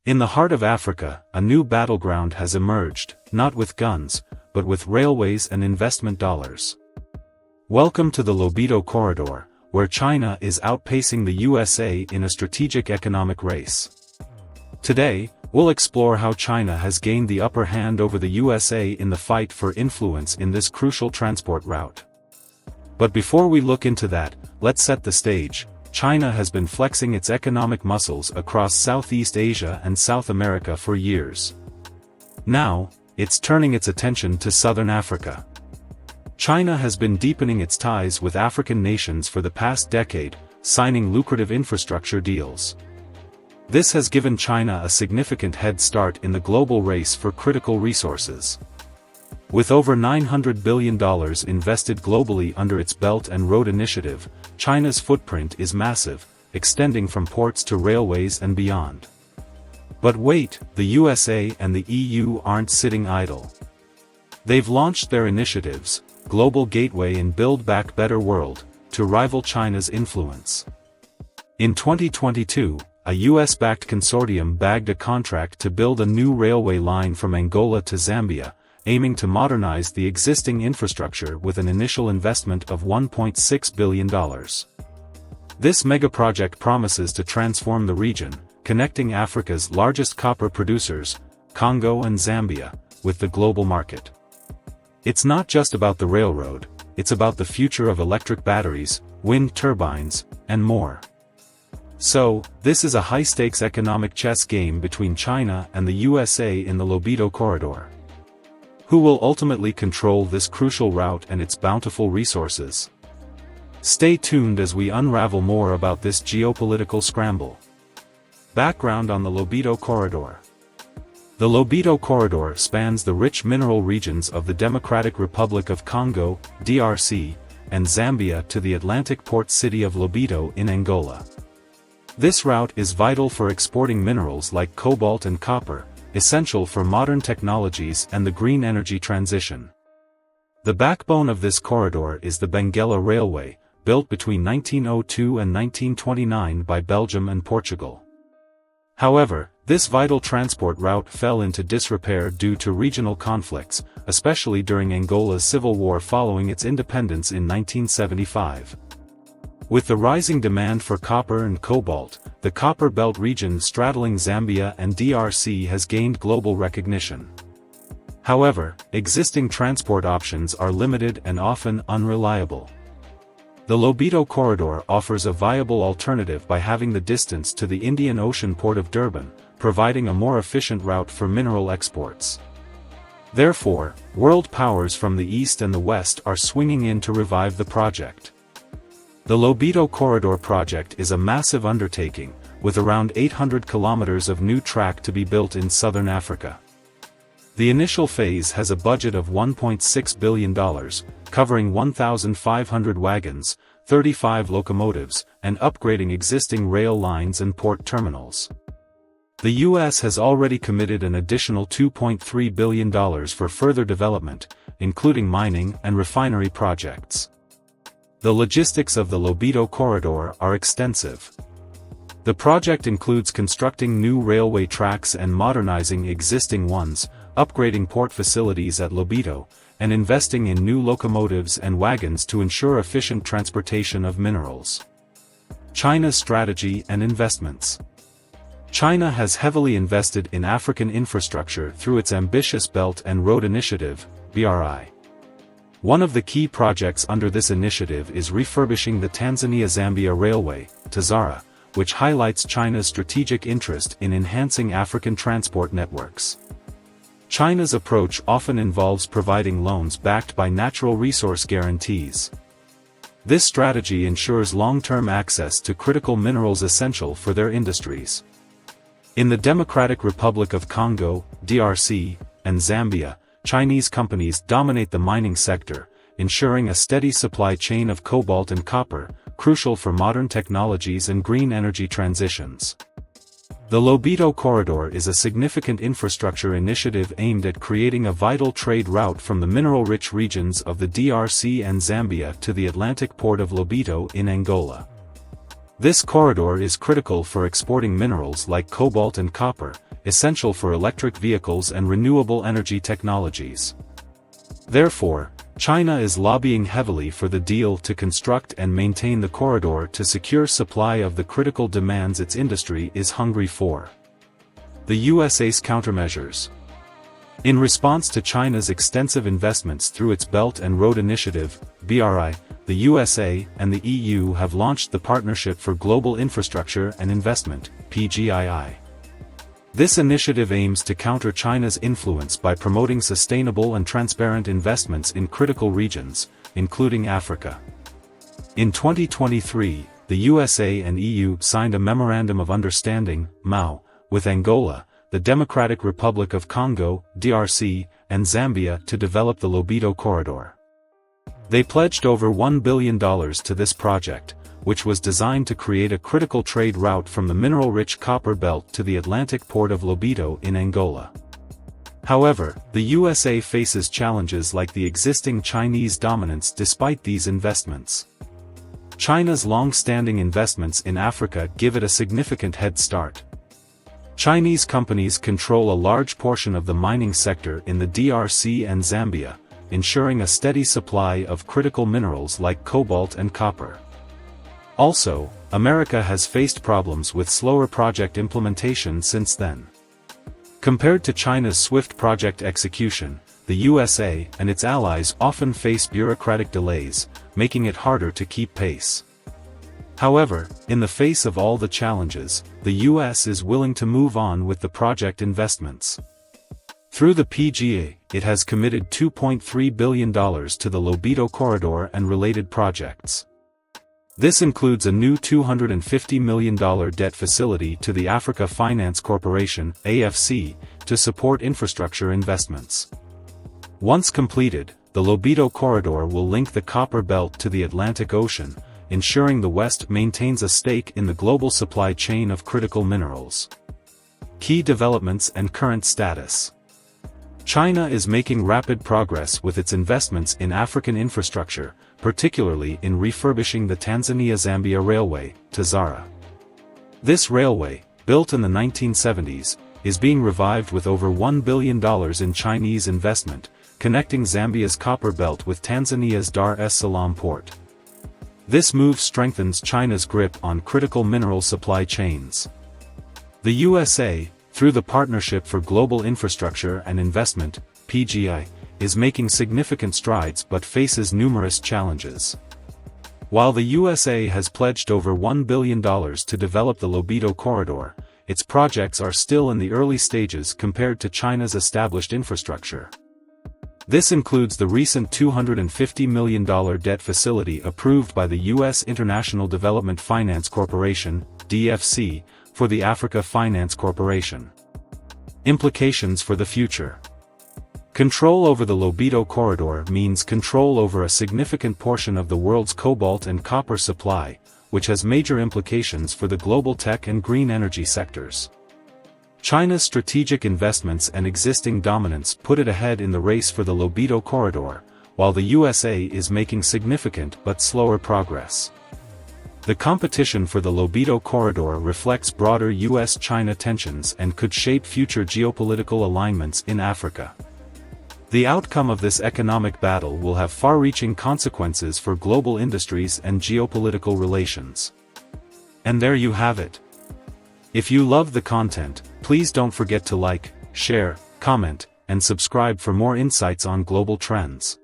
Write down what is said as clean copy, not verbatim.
In the heart of Africa, a new battleground has emerged, not with guns, but with railways and investment dollars. Welcome to the Lobito Corridor, where China is outpacing the USA in a strategic economic race. Today, we'll explore how China has gained the upper hand over the USA in the fight for influence in this crucial transport route. But before we look into that, let's set the stage. China has been flexing its economic muscles across Southeast Asia and South America for years. Now, it's turning its attention to Southern Africa. China has been deepening its ties with African nations for the past decade, signing lucrative infrastructure deals. This has given China a significant head start in the global race for critical resources. With over $900 billion invested globally under its Belt and Road Initiative, China's footprint is massive, extending from ports to railways and beyond. But wait, the USA and the EU aren't sitting idle. They've launched their initiatives, Global Gateway and Build Back Better World, to rival China's influence. In 2022, a US-backed consortium bagged a contract to build a new railway line from Angola to Zambia, aiming to modernize the existing infrastructure with an initial investment of $1.6 billion. This megaproject promises to transform the region, connecting Africa's largest copper producers, Congo and Zambia, with the global market. It's not just about the railroad, it's about the future of electric batteries, wind turbines, and more. So, this is a high-stakes economic chess game between China and the USA in the Lobito Corridor. Who will ultimately control this crucial route and its bountiful resources? Stay tuned as we unravel more about this geopolitical scramble. Background on the Lobito Corridor. The Lobito Corridor spans the rich mineral regions of the Democratic Republic of Congo, DRC, and Zambia to the Atlantic port city of Lobito in Angola. This route is vital for exporting minerals like cobalt and copper, essential for modern technologies and the green energy transition. The backbone of this corridor is the Benguela Railway, built between 1902 and 1929 by Belgium and Portugal. However, this vital transport route fell into disrepair due to regional conflicts, especially during Angola's civil war following its independence in 1975. With the rising demand for copper and cobalt, the Copper Belt region straddling Zambia and DRC has gained global recognition. However, existing transport options are limited and often unreliable. The Lobito Corridor offers a viable alternative by having the distance to the Indian Ocean port of Durban, providing a more efficient route for mineral exports. Therefore, world powers from the East and the West are swinging in to revive the project. The Lobito Corridor project is a massive undertaking, with around 800 kilometers of new track to be built in southern Africa. The initial phase has a budget of $1.6 billion, covering 1,500 wagons, 35 locomotives, and upgrading existing rail lines and port terminals. The U.S. has already committed an additional $2.3 billion for further development, including mining and refinery projects. The logistics of the Lobito Corridor are extensive. The project includes constructing new railway tracks and modernizing existing ones, upgrading port facilities at Lobito, and investing in new locomotives and wagons to ensure efficient transportation of minerals. China's strategy and investments. China has heavily invested in African infrastructure through its ambitious Belt and Road Initiative, BRI. One of the key projects under this initiative is refurbishing the Tanzania-Zambia Railway, TAZARA, which highlights China's strategic interest in enhancing African transport networks. China's approach often involves providing loans backed by natural resource guarantees. This strategy ensures long-term access to critical minerals essential for their industries. In the Democratic Republic of Congo, DRC, and Zambia, Chinese companies dominate the mining sector, ensuring a steady supply chain of cobalt and copper, crucial for modern technologies and green energy transitions. The Lobito Corridor is a significant infrastructure initiative aimed at creating a vital trade route from the mineral-rich regions of the DRC and Zambia to the Atlantic port of Lobito in Angola. This corridor is critical for exporting minerals like cobalt and copper, essential for electric vehicles and renewable energy technologies. Therefore, China is lobbying heavily for the deal to construct and maintain the corridor to secure supply of the critical demands its industry is hungry for. The USA's countermeasures. In response to China's extensive investments through its Belt and Road Initiative, BRI, the USA and the EU have launched the Partnership for Global Infrastructure and Investment, PGII. This initiative aims to counter China's influence by promoting sustainable and transparent investments in critical regions, including Africa. In 2023, the USA and EU signed a Memorandum of Understanding, MOU, with Angola, the Democratic Republic of Congo, DRC, and Zambia to develop the Lobito Corridor. They pledged over $1 billion to this project, which was designed to create a critical trade route from the mineral-rich copper belt to the Atlantic port of Lobito in Angola. However, the USA faces challenges like the existing Chinese dominance despite these investments. China's long-standing investments in Africa give it a significant head start. Chinese companies control a large portion of the mining sector in the DRC and Zambia, ensuring a steady supply of critical minerals like cobalt and copper. Also, America has faced problems with slower project implementation since then. Compared to China's swift project execution, the USA and its allies often face bureaucratic delays, making it harder to keep pace. However, in the face of all the challenges, the US is willing to move on with the project investments. Through the PGA, it has committed $2.3 billion to the Lobito Corridor and related projects. This includes a new $250 million debt facility to the Africa Finance Corporation, AFC, to support infrastructure investments. Once completed, the Lobito Corridor will link the Copper Belt to the Atlantic Ocean, ensuring the West maintains a stake in the global supply chain of critical minerals. Key developments and current status. China is making rapid progress with its investments in African infrastructure, particularly in refurbishing the Tanzania-Zambia Railway, TAZARA. This railway, built in the 1970s, is being revived with over $1 billion in Chinese investment, connecting Zambia's copper belt with Tanzania's Dar es Salaam port. This move strengthens China's grip on critical mineral supply chains. The USA, through the Partnership for Global Infrastructure and Investment, PGI, is making significant strides but faces numerous challenges. While the USA has pledged over $1 billion to develop the Lobito Corridor, its projects are still in the early stages compared to China's established infrastructure. This includes the recent $250 million debt facility approved by the U.S. International Development Finance Corporation, DFC, for the Africa Finance Corporation. Implications for the future. Control over the Lobito Corridor means control over a significant portion of the world's cobalt and copper supply, which has major implications for the global tech and green energy sectors. China's strategic investments and existing dominance put it ahead in the race for the Lobito Corridor, while the USA is making significant but slower progress. The competition for the Lobito Corridor reflects broader US-China tensions and could shape future geopolitical alignments in Africa. The outcome of this economic battle will have far-reaching consequences for global industries and geopolitical relations. And there you have it. If you loved the content, please don't forget to like, share, comment, and subscribe for more insights on global trends.